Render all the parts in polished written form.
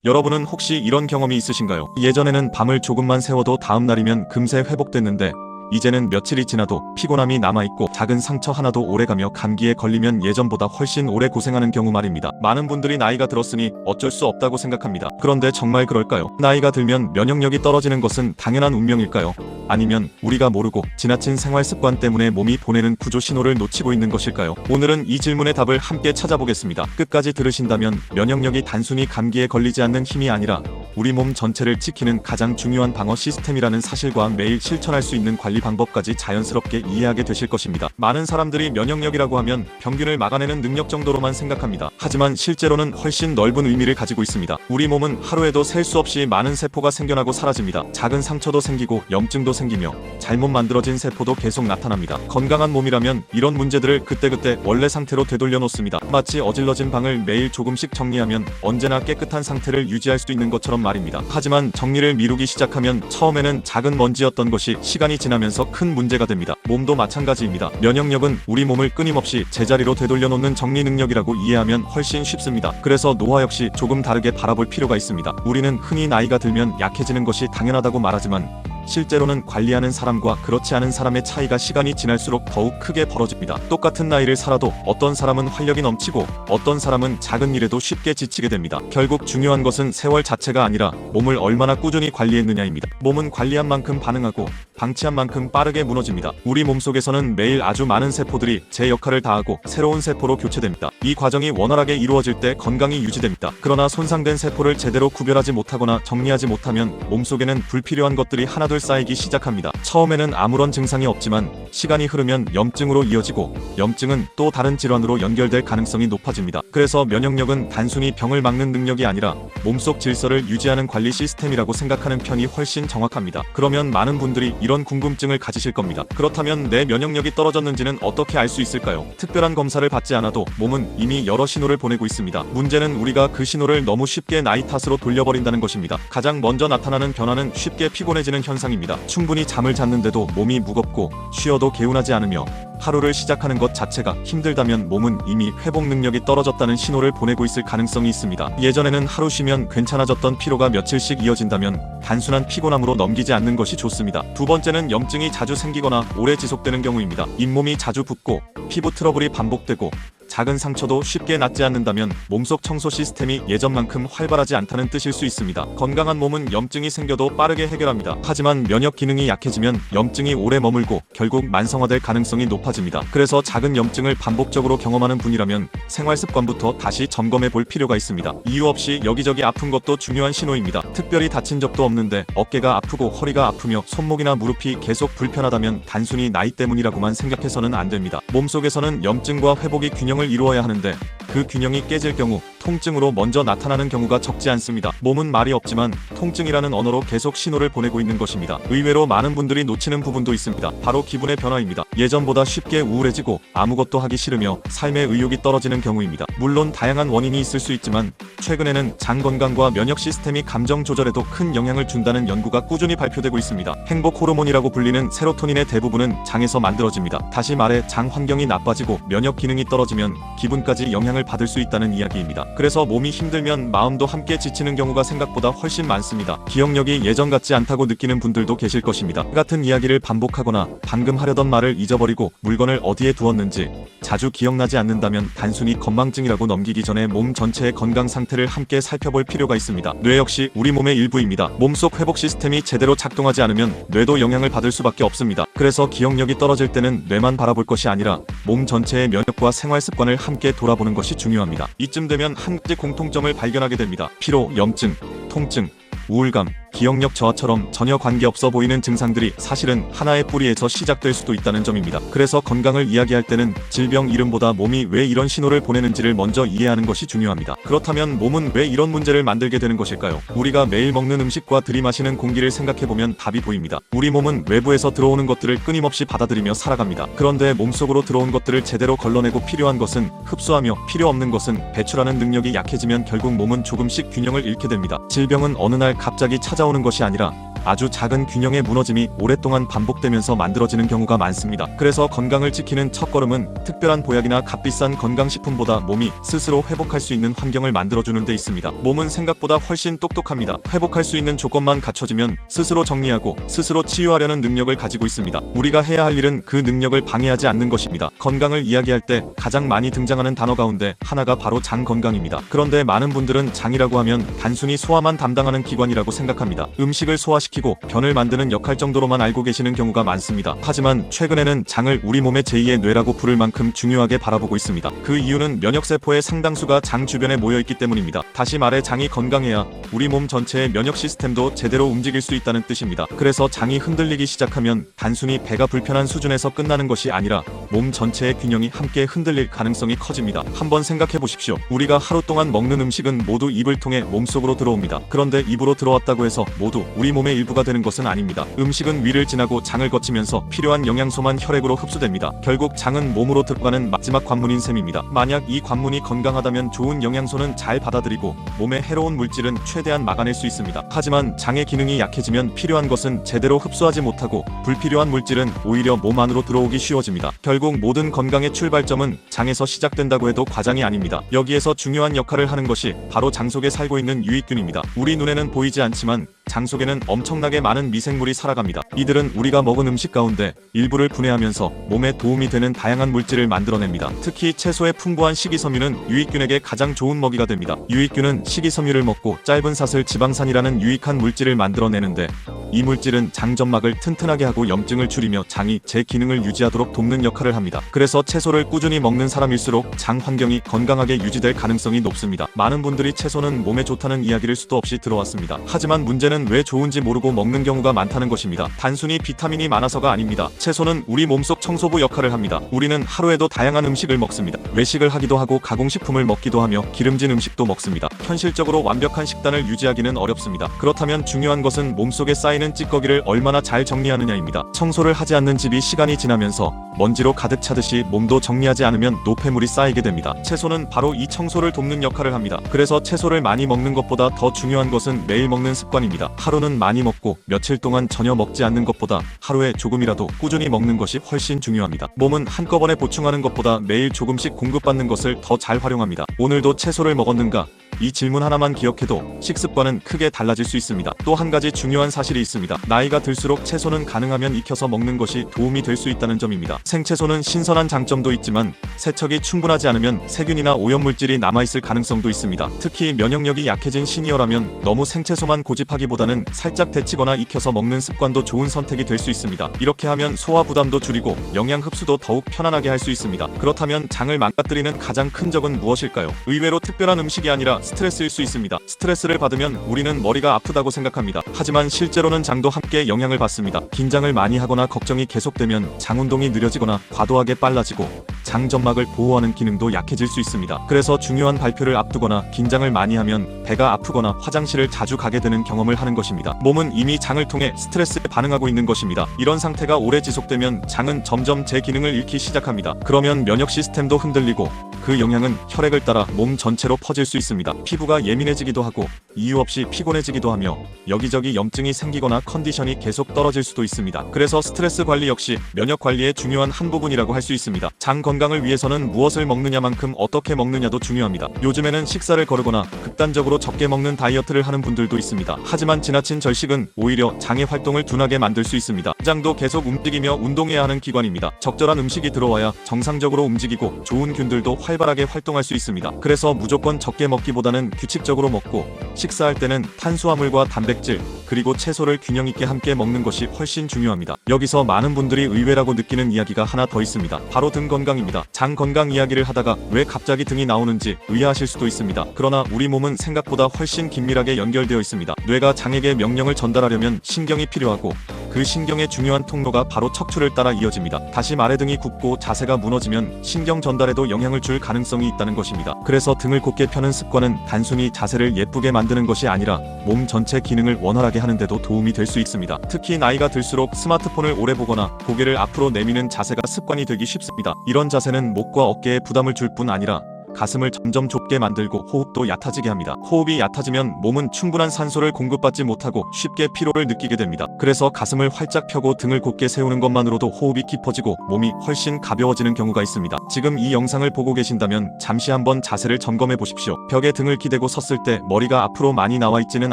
여러분은 혹시 이런 경험이 있으신가요? 예전에는 밤을 조금만 새워도 다음 날이면 금세 회복됐는데 이제는 며칠이 지나도 피곤함이 남아있고 작은 상처 하나도 오래가며 감기에 걸리면 예전보다 훨씬 오래 고생하는 경우 말입니다. 많은 분들이 나이가 들었으니 어쩔 수 없다고 생각합니다. 그런데 정말 그럴까요? 나이가 들면 면역력이 떨어지는 것은 당연한 운명일까요? 아니면 우리가 모르고 지나친 생활 습관 때문에 몸이 보내는 구조 신호를 놓치고 있는 것일까요? 오늘은 이 질문의 답을 함께 찾아보겠습니다. 끝까지 들으신다면 면역력이 단순히 감기에 걸리지 않는 힘이 아니라 우리 몸 전체를 지키는 가장 중요한 방어 시스템이라는 사실과 매일 실천할 수 있는 관리 방법까지 자연스럽게 이해하게 되실 것입니다. 많은 사람들이 면역력이라고 하면 병균을 막아내는 능력 정도로만 생각합니다. 하지만 실제로는 훨씬 넓은 의미를 가지고 있습니다. 우리 몸은 하루에도 셀 수 없이 많은 세포가 생겨나고 사라집니다. 작은 상처도 생기고 염증도 생기며 잘못 만들어진 세포도 계속 나타납니다. 건강한 몸이라면 이런 문제들을 그때그때 원래 상태로 되돌려 놓습니다. 마치 어질러진 방을 매일 조금씩 정리하면 언제나 깨끗한 상태를 유지할 수 있는 것처럼 말입니다. 하지만 정리를 미루기 시작하면 처음에는 작은 먼지였던 것이 시간이 지나면서 큰 문제가 됩니다. 몸도 마찬가지입니다. 면역력은 우리 몸을 끊임없이 제자리로 되돌려 놓는 정리 능력이라고 이해하면 훨씬 쉽습니다. 그래서 노화 역시 조금 다르게 바라볼 필요가 있습니다. 우리는 흔히 나이가 들면 약해지는 것이 당연하다고 말하지만 실제로는 관리하는 사람과 그렇지 않은 사람의 차이가 시간이 지날수록 더욱 크게 벌어집니다. 똑같은 나이를 살아도 어떤 사람은 활력이 넘치고 어떤 사람은 작은 일에도 쉽게 지치게 됩니다. 결국 중요한 것은 세월 자체가 아니라 몸을 얼마나 꾸준히 관리했느냐입니다. 몸은 관리한 만큼 반응하고 방치한 만큼 빠르게 무너집니다. 우리 몸속에서는 매일 아주 많은 세포들이 제 역할을 다하고 새로운 세포로 교체됩니다. 이 과정이 원활하게 이루어질 때 건강이 유지됩니다. 그러나 손상된 세포를 제대로 구별하지 못하거나 정리하지 못하면 몸속에는 불필요한 것들이 하나둘 쌓이기 시작합니다. 처음에는 아무런 증상이 없지만 시간이 흐르면 염증으로 이어지고 염증은 또 다른 질환으로 연결될 가능성이 높아집니다. 그래서 면역력은 단순히 병을 막는 능력이 아니라 몸속 질서를 유지하는 관리 시스템이라고 생각하는 편이 훨씬 정확합니다. 그러면 많은 분들이 이런 궁금증을 가지실 겁니다. 그렇다면 내 면역력이 떨어졌는지는 어떻게 알 수 있을까요? 특별한 검사를 받지 않아도 몸은 이미 여러 신호를 보내고 있습니다. 문제는 우리가 그 신호를 너무 쉽게 나이 탓으로 돌려버린다는 것입니다. 가장 먼저 나타나는 변화는 쉽게 피곤해지는 현상입니다. 충분히 잠을 잤는데도 몸이 무겁고 쉬어도 개운하지 않으며 하루를 시작하는 것 자체가 힘들다면 몸은 이미 회복 능력이 떨어졌다는 신호를 보내고 있을 가능성이 있습니다. 예전에는 하루 쉬면 괜찮아졌던 피로가 며칠씩 이어진다면 단순한 피곤함으로 넘기지 않는 것이 좋습니다. 두 번째는 염증이 자주 생기거나 오래 지속되는 경우입니다. 잇몸이 자주 붓고 피부 트러블이 반복되고 작은 상처도 쉽게 낫지 않는다면 몸속 청소 시스템이 예전만큼 활발하지 않다는 뜻일 수 있습니다. 건강한 몸은 염증이 생겨도 빠르게 해결합니다. 하지만 면역 기능이 약해지면 염증이 오래 머물고 결국 만성화될 가능성이 높아집니다. 그래서 작은 염증을 반복적으로 경험하는 분이라면 생활 습관부터 다시 점검해 볼 필요가 있습니다. 이유 없이 여기저기 아픈 것도 중요한 신호입니다. 특별히 다친 적도 없는데 어깨가 아프고 허리가 아프며 손목이나 무릎이 계속 불편하다면 단순히 나이 때문이라고만 생각해서는 안 됩니다. 몸속에서는 염증과 회복이 균형을 이루어야 하는데 그 균형이 깨질 경우 통증으로 먼저 나타나는 경우가 적지 않습니다. 몸은 말이 없지만 통증이라는 언어로 계속 신호를 보내고 있는 것입니다. 의외로 많은 분들이 놓치는 부분도 있습니다. 바로 기분의 변화입니다. 예전보다 쉽게 우울해지고 아무것도 하기 싫으며 삶의 의욕이 떨어지는 경우입니다. 물론 다양한 원인이 있을 수 있지만 최근에는 장 건강과 면역 시스템이 감정 조절에도 큰 영향을 준다는 연구가 꾸준히 발표되고 있습니다. 행복 호르몬이라고 불리는 세로토닌의 대부분은 장에서 만들어집니다. 다시 말해 장 환경이 나빠지고 면역 기능이 떨어지면 기분까지 영향을 받을 수 있다는 이야기입니다. 그래서 몸이 힘들면 마음도 함께 지치는 경우가 생각보다 훨씬 많습니다. 기억력이 예전 같지 않다고 느끼는 분들도 계실 것입니다. 같은 이야기를 반복하거나 방금 하려던 말을 잊어버리고 물건을 어디에 두었는지 자주 기억나지 않는다면 단순히 건망증이라고 넘기기 전에 몸 전체의 건강 상태를 함께 살펴볼 필요가 있습니다. 뇌 역시 우리 몸의 일부입니다. 몸속 회복 시스템이 제대로 작동하지 않으면 뇌도 영향을 받을 수밖에 없습니다. 그래서 기억력이 떨어질 때는 뇌만 바라볼 것이 아니라 몸 전체의 면역과 생활 습관을 함께 돌아보는 것이 중요합니다. 이쯤 되면 한 가지 공통점을 발견하게 됩니다. 피로, 염증, 통증, 우울감, 기억력 저하처럼 전혀 관계없어 보이는 증상들이 사실은 하나의 뿌리에서 시작될 수도 있다는 점입니다. 그래서 건강을 이야기할 때는 질병 이름보다 몸이 왜 이런 신호를 보내는지를 먼저 이해하는 것이 중요합니다. 그렇다면 몸은 왜 이런 문제를 만들게 되는 것일까요? 우리가 매일 먹는 음식과 들이마시는 공기를 생각해보면 답이 보입니다. 우리 몸은 외부에서 들어오는 것들을 끊임없이 받아들이며 살아갑니다. 그런데 몸속으로 들어온 것들을 제대로 걸러내고 필요한 것은 흡수하며 필요 없는 것은 배출하는 능력이 약해지면 결국 몸은 조금씩 균형을 잃게 됩니다. 질병은 어느 날 갑자기 찾아오는 것이 아니라 아주 작은 균형의 무너짐이 오랫동안 반복되면서 만들어지는 경우가 많습니다. 그래서 건강을 지키는 첫걸음은 특별한 보약이나 값비싼 건강식품보다 몸이 스스로 회복할 수 있는 환경을 만들어주는 데 있습니다. 몸은 생각보다 훨씬 똑똑합니다. 회복할 수 있는 조건만 갖춰지면 스스로 정리하고 스스로 치유하려는 능력을 가지고 있습니다. 우리가 해야 할 일은 그 능력을 방해하지 않는 것입니다. 건강을 이야기할 때 가장 많이 등장하는 단어 가운데 하나가 바로 장 건강입니다. 그런데 많은 분들은 장이라고 하면 단순히 소화만 담당하는 기관이라고 생각합니다. 음식을 소화시키고 변을 만드는 역할 정도로만 알고 계시는 경우가 많습니다. 하지만 최근에는 장을 우리 몸의 제2의 뇌라고 부를 만큼 중요하게 바라보고 있습니다. 그 이유는 면역세포의 상당수가 장 주변에 모여있기 때문입니다. 다시 말해 장이 건강해야 우리 몸 전체의 면역 시스템도 제대로 움직일 수 있다는 뜻입니다. 그래서 장이 흔들리기 시작하면 단순히 배가 불편한 수준에서 끝나는 것이 아니라 몸 전체의 균형이 함께 흔들릴 가능성이 커집니다. 한번 생각해 보십시오. 우리가 하루 동안 먹는 음식은 모두 입을 통해 몸속으로 들어옵니다. 그런데 입으로 들어왔다고 해서 모두 우리 몸의 일부가 되는 것은 아닙니다. 음식은 위를 지나고 장을 거치면서 필요한 영양소만 혈액으로 흡수됩니다. 결국 장은 몸으로 들어가는 마지막 관문인 셈입니다. 만약 이 관문이 건강하다면 좋은 영양소는 잘 받아들이고 몸에 해로운 물질은 최대한 막아낼 수 있습니다. 하지만 장의 기능이 약해지면 필요한 것은 제대로 흡수하지 못하고 불필요한 물질은 오히려 몸 안으로 들어오기 쉬워집니다. 결국 모든 건강의 출발점은 장에서 시작된다고 해도 과장이 아닙니다. 여기에서 중요한 역할을 하는 것이 바로 장 속에 살고 있는 유익균입니다. 우리 눈에는 보이지 않지만 장 속에는 엄청나게 많은 미생물이 살아갑니다. 이들은 우리가 먹은 음식 가운데 일부를 분해하면서 몸에 도움이 되는 다양한 물질을 만들어냅니다. 특히 채소의 풍부한 식이섬유는 유익균에게 가장 좋은 먹이가 됩니다. 유익균은 식이섬유를 먹고 짧은 사슬 지방산이라는 유익한 물질을 만들어내는데 이 물질은 장 점막을 튼튼하게 하고 염증을 줄이며 장이 제 기능을 유지하도록 돕는 역할을 합니다. 그래서 채소를 꾸준히 먹는 사람일수록 장 환경이 건강하게 유지될 가능성이 높습니다. 많은 분들이 채소는 몸에 좋다는 이야기를 수도 없이 들어왔습니다. 하지만 문제는 왜 좋은지 모르고 먹는 경우가 많다는 것입니다. 단순히 비타민이 많아서가 아닙니다. 채소는 우리 몸속 청소부 역할을 합니다. 우리는 하루에도 다양한 음식을 먹습니다. 외식을 하기도 하고 가공식품을 먹기도 하며 기름진 음식도 먹습니다. 현실적으로 완벽한 식단을 유지하기는 어렵습니다. 그렇다면 중요한 것은 몸속에 쌓이는 찌꺼기를 얼마나 잘 정리하느냐입니다. 청소를 하지 않는 집이 시간이 지나면서 먼지로 가득 차듯이 몸도 정리하지 않으면 노폐물이 쌓이게 됩니다. 채소는 바로 이 청소를 돕는 역할을 합니다. 그래서 채소를 많이 먹는 것보다 더 중요한 것은 매일 먹는 습관입니다. 하루는 많이 먹고 며칠 동안 전혀 먹지 않는 것보다 하루에 조금이라도 꾸준히 먹는 것이 훨씬 중요합니다. 몸은 한꺼번에 보충하는 것보다 매일 조금씩 공급받는 것을 더 잘 활용합니다. 오늘도 채소를 먹었는가? 이 질문 하나만 기억해도 식습관은 크게 달라질 수 있습니다. 또 한 가지 중요한 사실이 있습니다. 나이가 들수록 채소는 가능하면 익혀서 먹는 것이 도움이 될 수 있다는 점입니다. 생채소는 신선한 장점도 있지만 세척이 충분하지 않으면 세균이나 오염물질이 남아있을 가능성도 있습니다. 특히 면역력이 약해진 시니어라면 너무 생채소만 고집하기보다는 살짝 데치거나 익혀서 먹는 습관도 좋은 선택이 될 수 있습니다. 이렇게 하면 소화 부담도 줄이고 영양 흡수도 더욱 편안하게 할 수 있습니다. 그렇다면 장을 망가뜨리는 가장 큰 적은 무엇일까요? 의외로 특별한 음식이 아니라 스트레스일 수 있습니다. 스트레스를 받으면 우리는 머리가 아프다고 생각합니다. 하지만 실제로는 장도 함께 영향을 받습니다. 긴장을 많이 하거나 걱정이 계속되면 장 운동이 느려지거나 과도하게 빨라지고 장 점막을 보호하는 기능도 약해질 수 있습니다. 그래서 중요한 발표를 앞두거나 긴장을 많이 하면 배가 아프거나 화장실을 자주 가게 되는 경험을 하는 것입니다. 몸은 이미 장을 통해 스트레스에 반응하고 있는 것입니다. 이런 상태가 오래 지속되면 장은 점점 제 기능을 잃기 시작합니다. 그러면 면역 시스템도 흔들리고 그 영향은 혈액을 따라 몸 전체로 퍼질 수 있습니다. 피부가 예민해지기도 하고 이유 없이 피곤해지기도 하며 여기저기 염증이 생기거나 컨디션이 계속 떨어질 수도 있습니다. 그래서 스트레스 관리 역시 면역 관리의 중요한 한 부분이라고 할 수 있습니다. 장 건강을 위해서는 무엇을 먹느냐만큼 어떻게 먹느냐도 중요합니다. 요즘에는 식사를 거르거나 극단적으로 적게 먹는 다이어트를 하는 분들도 있습니다. 하지만 지나친 절식은 오히려 장의 활동을 둔하게 만들 수 있습니다. 장도 계속 움직이며 운동해야 하는 기관입니다. 적절한 음식이 들어와야 정상적으로 움직이고 좋은 균들도 활발하게 활동할 수 있습니다. 그래서 무조건 적게 먹기보다는 규칙적으로 먹고 식사할 때는 탄수화물과 단백질 그리고 채소를 균형 있게 함께 먹는 것이 훨씬 중요합니다. 여기서 많은 분들이 의외라고 느끼는 이야기가 하나 더 있습니다. 바로 등 건강입니다. 장 건강 이야기를 하다가 왜 갑자기 등이 나오는지 의아하실 수도 있습니다. 그러나 우리 몸은 생각보다 훨씬 긴밀하게 연결되어 있습니다. 뇌가 장에게 명령을 전달하려면 신경이 필요하고 그 신경의 중요한 통로가 바로 척추를 따라 이어집니다. 다시 말해 등이 굽고 자세가 무너지면 신경 전달에도 영향을 줄 가능성이 있다는 것입니다. 그래서 등을 곧게 펴는 습관은 단순히 자세를 예쁘게 만드는 것이 아니라 몸 전체 기능을 원활하게 하는 데도 도움이 될 수 있습니다. 특히 나이가 들수록 스마트폰을 오래 보거나 고개를 앞으로 내미는 자세가 습관이 되기 쉽습니다. 이런 자세는 목과 어깨에 부담을 줄 뿐 아니라 가슴을 점점 좁게 만들고 호흡도 얕아지게 합니다. 호흡이 얕아지면 몸은 충분한 산소를 공급받지 못하고 쉽게 피로를 느끼게 됩니다. 그래서 가슴을 활짝 펴고 등을 곧게 세우는 것만으로도 호흡이 깊어지고 몸이 훨씬 가벼워지는 경우가 있습니다. 지금 이 영상을 보고 계신다면 잠시 한번 자세를 점검해 보십시오. 벽에 등을 기대고 섰을 때 머리가 앞으로 많이 나와 있지는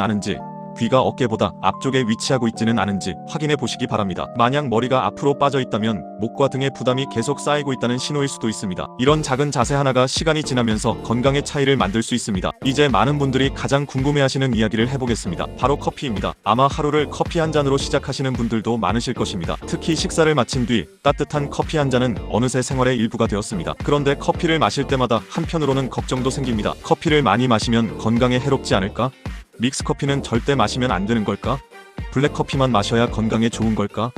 않은지, 귀가 어깨보다 앞쪽에 위치하고 있지는 않은지 확인해 보시기 바랍니다. 만약 머리가 앞으로 빠져 있다면 목과 등의 부담이 계속 쌓이고 있다는 신호일 수도 있습니다. 이런 작은 자세 하나가 시간이 지나면서 건강의 차이를 만들 수 있습니다. 이제 많은 분들이 가장 궁금해하시는 이야기를 해보겠습니다. 바로 커피입니다. 아마 하루를 커피 한 잔으로 시작하시는 분들도 많으실 것입니다. 특히 식사를 마친 뒤 따뜻한 커피 한 잔은 어느새 생활의 일부가 되었습니다. 그런데 커피를 마실 때마다 한편으로는 걱정도 생깁니다. 커피를 많이 마시면 건강에 해롭지 않을까? 믹스커피는 절대 마시면 안 되는 걸까? 블랙커피만 마셔야 건강에 좋은 걸까?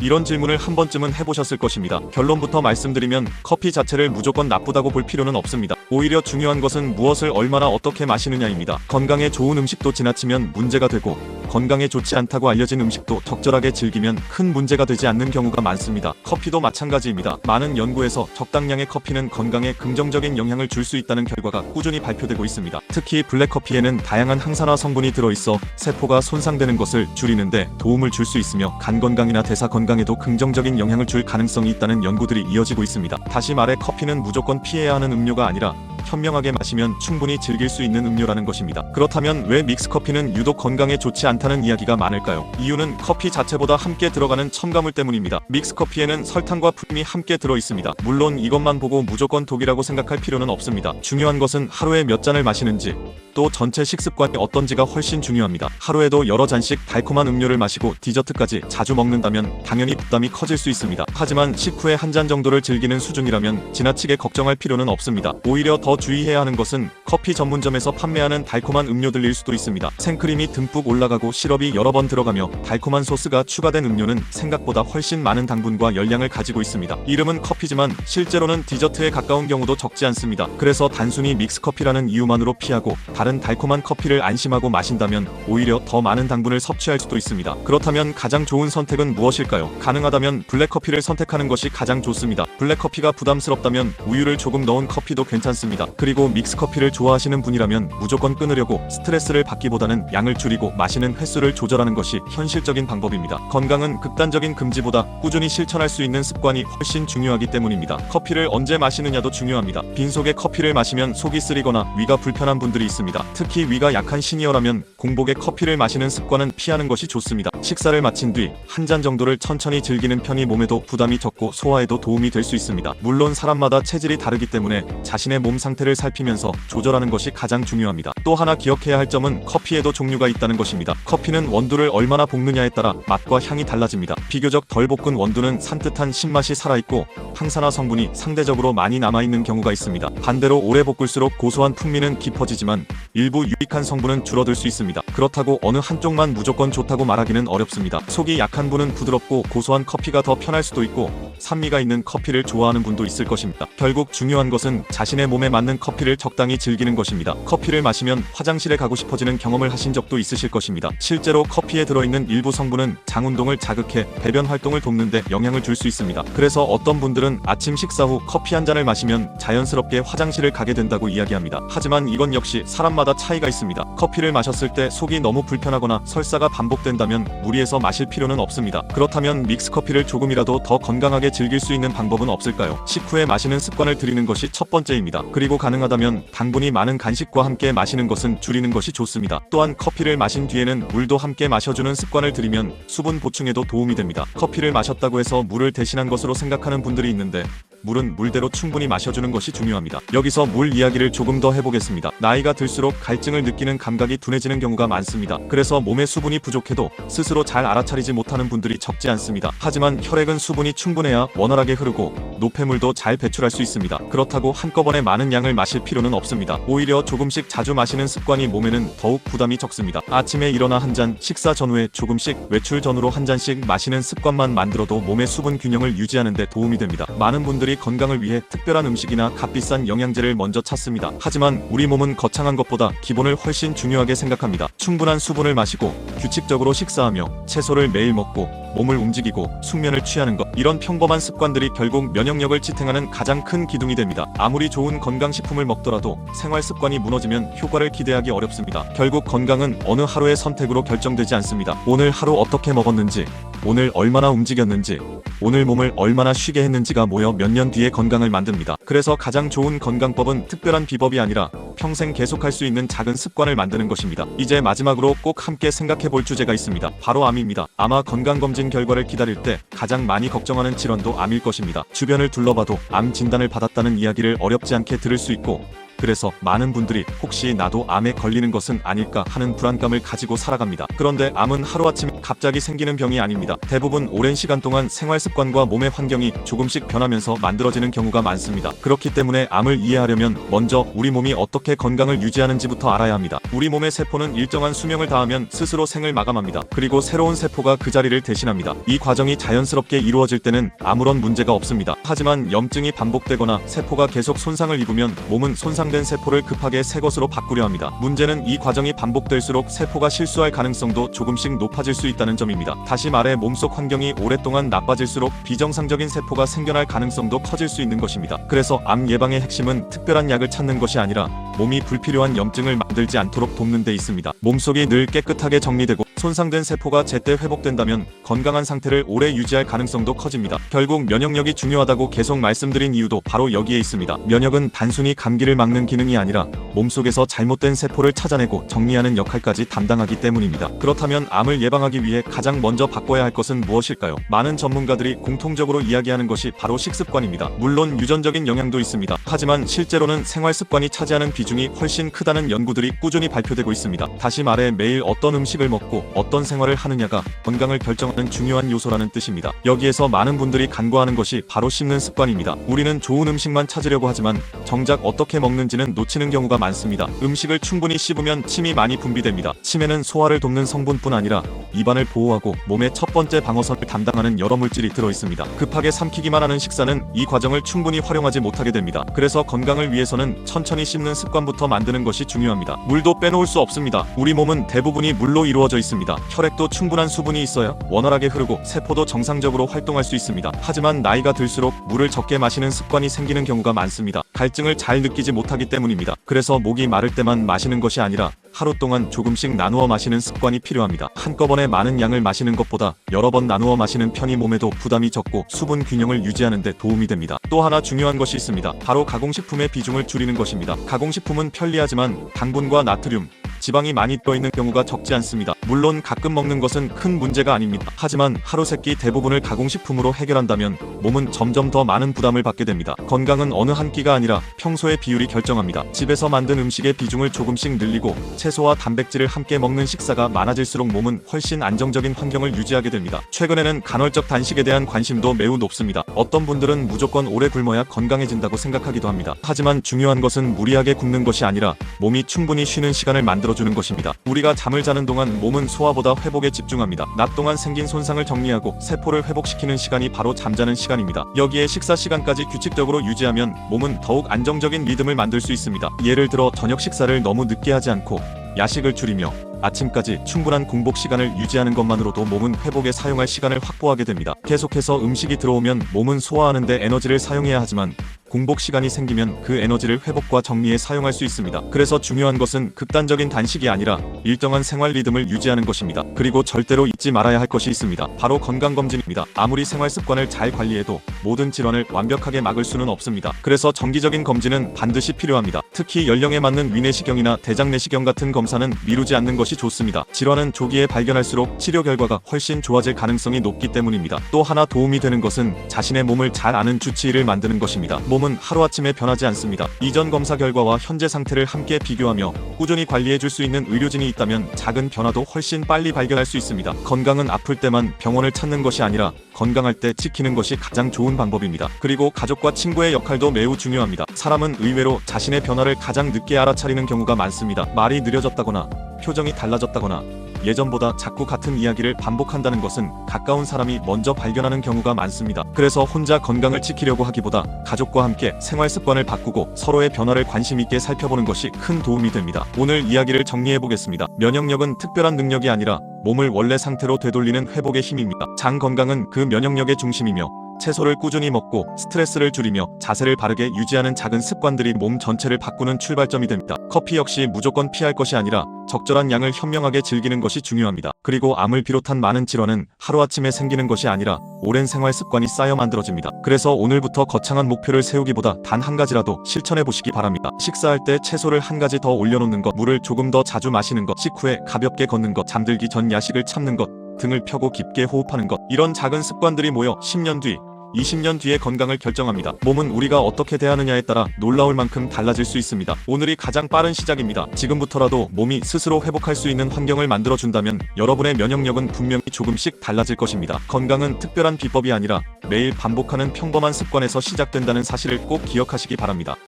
이런 질문을 한 번쯤은 해보셨을 것입니다. 결론부터 말씀드리면 커피 자체를 무조건 나쁘다고 볼 필요는 없습니다. 오히려 중요한 것은 무엇을 얼마나 어떻게 마시느냐입니다. 건강에 좋은 음식도 지나치면 문제가 되고 건강에 좋지 않다고 알려진 음식도 적절하게 즐기면 큰 문제가 되지 않는 경우가 많습니다. 커피도 마찬가지입니다. 많은 연구에서 적당량의 커피는 건강에 긍정적인 영향을 줄 수 있다는 결과가 꾸준히 발표되고 있습니다. 특히 블랙커피에는 다양한 항산화 성분이 들어있어 세포가 손상되는 것을 줄이는데 도움을 줄 수 있으며 간 건강이나 대사 건강에도 긍정적인 영향을 줄 가능성이 있다는 연구들이 이어지고 있습니다. 다시 말해 커피는 무조건 피해야 하는 음료가 아니라 현명하게 마시면 충분히 즐길 수 있는 음료라는 것입니다. 그렇다면 왜 믹스커피는 유독 건강에 좋지 않다는 이야기가 많을까요? 이유는 커피 자체보다 함께 들어가는 첨가물 때문입니다. 믹스커피에는 설탕과 프림이 함께 들어 있습니다. 물론 이것만 보고 무조건 독이라고 생각할 필요는 없습니다. 중요한 것은 하루에 몇 잔을 마시는지, 또 전체 식습관이 어떤지가 훨씬 중요합니다. 하루에도 여러 잔씩 달콤한 음료를 마시고 디저트까지 자주 먹는다면 당연히 부담이 커질 수 있습니다. 하지만 식후에 한 잔 정도를 즐기는 수준이라면 지나치게 걱정할 필요는 없습니다. 오히려 더 주의해야 하는 것은 커피 전문점에서 판매하는 달콤한 음료들일 수도 있습니다. 생크림이 듬뿍 올라가고 시럽이 여러 번 들어가며 달콤한 소스가 추가된 음료는 생각보다 훨씬 많은 당분과 열량을 가지고 있습니다. 이름은 커피지만 실제로는 디저트에 가까운 경우도 적지 않습니다. 그래서 단순히 믹스커피라는 이유만으로 피하고 다른 달콤한 커피를 안심하고 마신다면 오히려 더 많은 당분을 섭취할 수도 있습니다. 그렇다면 가장 좋은 선택은 무엇일까요? 가능하다면 블랙커피를 선택하는 것이 가장 좋습니다. 블랙커피가 부담스럽다면 우유를 조금 넣은 커피도 괜찮습니다. 그리고 믹스커피를 좋아하시는 분이라면 무조건 끊으려고 스트레스를 받기보다는 양을 줄이고 마시는 횟수를 조절하는 것이 현실적인 방법입니다. 건강은 극단적인 금지보다 꾸준히 실천할 수 있는 습관이 훨씬 중요하기 때문입니다. 커피를 언제 마시느냐도 중요합니다. 빈속에 커피를 마시면 속이 쓰리거나 위가 불편한 분들이 있습니다. 특히 위가 약한 시니어라면 공복에 커피를 마시는 습관은 피하는 것이 좋습니다. 식사를 마친 뒤 한 잔 정도를 천천히 즐기는 편이 몸에도 부담이 적고 소화에도 도움이 될 수 있습니다. 물론 사람마다 체질이 다르기 때문에 자신의 몸 상태를 살피면서 조절하는 것이 가장 중요합니다. 또 하나 기억해야 할 점은 커피에도 종류가 있다는 것입니다. 커피는 원두를 얼마나 볶느냐에 따라 맛과 향이 달라집니다. 비교적 덜 볶은 원두는 산뜻한 신맛이 살아있고 항산화 성분이 상대적으로 많이 남아있는 경우가 있습니다. 반대로 오래 볶을수록 고소한 풍미는 깊어지지만 일부 유익한 성분은 줄어들 수 있습니다. 그렇다고 어느 한쪽만 무조건 좋다고 말하기는 어렵습니다. 속이 약한 분은 부드럽고 고소한 커피가 더 편할 수도 있고 산미가 있는 커피를 좋아하는 분도 있을 것입니다. 결국 중요한 것은 자신의 몸에 맞는 커피를 적당히 즐기는 것입니다. 커피를 마시면 화장실에 가고 싶어지는 경험을 하신 적도 있으실 것입니다. 실제로 커피에 들어있는 일부 성분은 장 운동을 자극해 배변 활동을 돕는 데 영향을 줄 수 있습니다. 그래서 어떤 분들은 아침 식사 후 커피 한 잔을 마시면 자연스럽게 화장실을 가게 된다고 이야기합니다. 하지만 이건 역시 사람마다 차이가 있습니다. 커피를 마셨을 때 속이 너무 불편하거나 설사가 반복된다면 무리해서 마실 필요는 없습니다. 그렇다면 믹스커피를 조금이라도 더 건강하게 즐길 수 있는 방법은 없을까요? 식후에 마시는 습관을 들이는 것이 첫 번째입니다. 그리고 가능하다면 당분이 많은 간식과 함께 마시는 것은 줄이는 것이 좋습니다. 또한 커피를 마신 뒤에는 물도 함께 마셔주는 습관을 들이면 수분 보충에도 도움이 됩니다. 커피를 마셨다고 해서 물을 대신한 것으로 생각하는 분들이 있는데 물은 물대로 충분히 마셔주는 것이 중요합니다. 여기서 물 이야기를 조금 더 해보겠습니다. 나이가 들수록 갈증을 느끼는 감각이 둔해지는 경우가 많습니다. 그래서 몸에 수분이 부족해도 스스로 잘 알아차리지 못하는 분들이 적지 않습니다. 하지만 혈액은 수분이 충분해야 원활하게 흐르고 노폐물도 잘 배출할 수 있습니다. 그렇다고 한꺼번에 많은 양을 마실 필요는 없습니다. 오히려 조금씩 자주 마시는 습관이 몸에는 더욱 부담이 적습니다. 아침에 일어나 한 잔, 식사 전후에 조금씩, 외출 전후로 한 잔씩 마시는 습관만 만들어도 몸의 수분 균형을 유지하는 데 도움이 됩니다. 많은 분들이 건강을 위해 특별한 음식이나 값비싼 영양제를 먼저 찾습니다. 하지만 우리 몸은 거창한 것보다 기본을 훨씬 중요하게 생각합니다. 충분한 수분을 마시고 규칙적으로 식사하며 채소를 매일 먹고 몸을 움직이고 숙면을 취하는 것, 이런 평범한 습관들이 결국 면역력을 지탱하는 가장 큰 기둥이 됩니다. 아무리 좋은 건강식품을 먹더라도 생활 습관이 무너지면 효과를 기대하기 어렵습니다. 결국 건강은 어느 하루의 선택으로 결정되지 않습니다. 오늘 하루 어떻게 먹었는지, 오늘 얼마나 움직였는지, 오늘 몸을 얼마나 쉬게 했는지가 모여 몇 년 뒤의 건강을 만듭니다. 그래서 가장 좋은 건강법은 특별한 비법이 아니라 평생 계속할 수 있는 작은 습관을 만드는 것입니다. 이제 마지막으로 꼭 함께 생각해 볼 주제가 있습니다. 바로 암입니다. 아마 건강검진 결과를 기다릴 때 가장 많이 걱정하는 질환도 암일 것입니다. 주변을 둘러봐도 암 진단을 받았다는 이야기를 어렵지 않게 들을 수 있고, 그래서 많은 분들이 혹시 나도 암에 걸리는 것은 아닐까 하는 불안감을 가지고 살아갑니다. 그런데 암은 하루아침에 갑자기 생기는 병이 아닙니다. 대부분 오랜 시간 동안 생활 습관과 몸의 환경이 조금씩 변하면서 만들어지는 경우가 많습니다. 그렇기 때문에 암을 이해하려면 먼저 우리 몸이 어떻게 건강을 유지하는지부터 알아야 합니다. 우리 몸의 세포는 일정한 수명을 다하면 스스로 생을 마감합니다. 그리고 새로운 세포가 그 자리를 대신합니다. 이 과정이 자연스럽게 이루어질 때는 아무런 문제가 없습니다. 하지만 염증이 반복되거나 세포가 계속 손상을 입으면 몸은 손상된 세포를 급하게 새 것으로 바꾸려 합니다. 문제는 이 과정이 반복될수록 세포가 실수할 가능성도 조금씩 높아질 수 있다는 점입니다. 다시 말해 몸속 환경이 오랫동안 나빠질수록 비정상적인 세포가 생겨날 가능성도 커질 수 있는 것입니다. 그래서 암 예방의 핵심은 특별한 약을 찾는 것이 아니라 몸이 불필요한 염증을 만들지 않도록 돕는 데 있습니다. 몸속이 늘 깨끗하게 정리되고 손상된 세포가 제때 회복된다면 건강한 상태를 오래 유지할 가능성도 커집니다. 결국 면역력이 중요하다고 계속 말씀드린 이유도 바로 여기에 있습니다. 면역은 단순히 감기를 막는 기능이 아니라 몸속에서 잘못된 세포를 찾아내고 정리하는 역할까지 담당하기 때문입니다. 그렇다면 암을 예방하기 위해 가장 먼저 바꿔야 할 것은 무엇일까요? 많은 전문가들이 공통적으로 이야기하는 것이 바로 식습관입니다. 물론 유전적인 영향도 있습니다. 하지만 실제로는 생활 습관이 차지하는 비중이 훨씬 크다는 연구들이 꾸준히 발표되고 있습니다. 다시 말해 매일 어떤 음식을 먹고 어떤 생활을 하느냐가 건강을 결정하는 중요한 요소라는 뜻입니다. 여기에서 많은 분들이 간과하는 것이 바로 씹는 습관입니다. 우리는 좋은 음식만 찾으려고 하지만 정작 어떻게 먹는지는 놓치는 경우가 많습니다. 음식을 충분히 씹으면 침이 많이 분비됩니다. 침에는 소화를 돕는 성분뿐 아니라 입안을 보호하고 몸의 첫 번째 방어선을 담당하는 여러 물질이 들어있습니다. 급하게 삼키기만 하는 식사는 이 과정을 충분히 활용하지 못하게 됩니다. 그래서 건강을 위해서는 천천히 씹는 습관부터 만드는 것이 중요합니다. 물도 빼놓을 수 없습니다. 우리 몸은 대부분이 물로 이루어져 있습니다. 혈액도 충분한 수분이 있어야 원활하게 흐르고 세포도 정상적으로 활동할 수 있습니다. 하지만 나이가 들수록 물을 적게 마시는 습관이 생기는 경우가 많습니다. 갈증을 잘 느끼지 못하기 때문입니다. 그래서 목이 마를 때만 마시는 것이 아니라 하루 동안 조금씩 나누어 마시는 습관이 필요합니다. 한꺼번에 많은 양을 마시는 것보다 여러 번 나누어 마시는 편이 몸에도 부담이 적고 수분 균형을 유지하는 데 도움이 됩니다. 또 하나 중요한 것이 있습니다. 바로 가공식품의 비중을 줄이는 것입니다. 가공식품은 편리하지만 당분과 나트륨, 지방이 많이 들어있는 경우가 적지 않습니다. 물론 가끔 먹는 것은 큰 문제가 아닙니다. 하지만 하루 세끼 대부분을 가공식품으로 해결한다면 몸은 점점 더 많은 부담을 받게 됩니다. 건강은 어느 한 끼가 아니라 평소의 비율이 결정합니다. 집에서 만든 음식의 비중을 조금씩 늘리고 채소와 단백질을 함께 먹는 식사가 많아질수록 몸은 훨씬 안정적인 환경을 유지하게 됩니다. 최근에는 간헐적 단식에 대한 관심도 매우 높습니다. 어떤 분들은 무조건 오래 굶어야 건강해진다고 생각하기도 합니다. 하지만 중요한 것은 무리하게 굶는 것이 아니라 몸이 충분히 쉬는 시간을 만들어주는 것입니다. 우리가 잠을 자는 동안 몸은 소화보다 회복에 집중합니다. 낮 동안 생긴 손상을 정리하고 세포를 회복시키는 시간이 바로 잠자는 시간입니다. 여기에 식사 시간까지 규칙적으로 유지하면 몸은 더욱 안정적인 리듬을 만들 수 있습니다. 예를 들어 저녁 식사를 너무 늦게 하지 않고 야식을 줄이며 아침까지 충분한 공복 시간을 유지하는 것만으로도 몸은 회복에 사용할 시간을 확보하게 됩니다. 계속해서 음식이 들어오면 몸은 소화하는 데 에너지를 사용해야 하지만 공복 시간이 생기면 그 에너지를 회복과 정리에 사용할 수 있습니다. 그래서 중요한 것은 극단적인 단식이 아니라 일정한 생활 리듬을 유지하는 것입니다. 그리고 절대로 잊지 말아야 할 것이 있습니다. 바로 건강검진입니다. 아무리 생활 습관을 잘 관리해도 모든 질환을 완벽하게 막을 수는 없습니다. 그래서 정기적인 검진은 반드시 필요합니다. 특히 연령에 맞는 위내시경이나 대장내시경 같은 검사는 미루지 않는 것이 좋습니다. 질환은 조기에 발견할수록 치료 결과가 훨씬 좋아질 가능성이 높기 때문입니다. 또 하나 도움이 되는 것은 자신의 몸을 잘 아는 주치의를 만드는 것입니다. 몸은 하루아침에 변하지 않습니다. 이전 검사 결과와 현재 상태를 함께 비교하며 꾸준히 관리해줄 수 있는 의료진이 있다면 작은 변화도 훨씬 빨리 발견할 수 있습니다. 건강은 아플 때만 병원을 찾는 것이 아니라 건강할 때 지키는 것이 가장 좋은 방법입니다. 그리고 가족과 친구의 역할도 매우 중요합니다. 사람은 의외로 자신의 변화를 가장 늦게 알아차리는 경우가 많습니다. 말이 느려졌다거나 표정이 달라졌다거나 예전보다 자꾸 같은 이야기를 반복한다는 것은 가까운 사람이 먼저 발견하는 경우가 많습니다. 그래서 혼자 건강을 지키려고 하기보다 가족과 함께 생활 습관을 바꾸고 서로의 변화를 관심 있게 살펴보는 것이 큰 도움이 됩니다. 오늘 이야기를 정리해 보겠습니다. 면역력은 특별한 능력이 아니라 몸을 원래 상태로 되돌리는 회복의 힘입니다. 장 건강은 그 면역력의 중심이며 채소를 꾸준히 먹고 스트레스를 줄이며 자세를 바르게 유지하는 작은 습관들이 몸 전체를 바꾸는 출발점이 됩니다. 커피 역시 무조건 피할 것이 아니라 적절한 양을 현명하게 즐기는 것이 중요합니다. 그리고 암을 비롯한 많은 질환은 하루아침에 생기는 것이 아니라 오랜 생활 습관이 쌓여 만들어집니다. 그래서 오늘부터 거창한 목표를 세우기보다 단 한 가지라도 실천해 보시기 바랍니다. 식사할 때 채소를 한 가지 더 올려놓는 것, 물을 조금 더 자주 마시는 것, 식후에 가볍게 걷는 것, 잠들기 전 야식을 참는 것, 등을 펴고 깊게 호흡하는 것. 이런 작은 습관들이 모여 10년 뒤, 20년 뒤의 건강을 결정합니다. 몸은 우리가 어떻게 대하느냐에 따라 놀라울 만큼 달라질 수 있습니다. 오늘이 가장 빠른 시작입니다. 지금부터라도 몸이 스스로 회복할 수 있는 환경을 만들어준다면 여러분의 면역력은 분명히 조금씩 달라질 것입니다. 건강은 특별한 비법이 아니라 매일 반복하는 평범한 습관에서 시작된다는 사실을 꼭 기억하시기 바랍니다.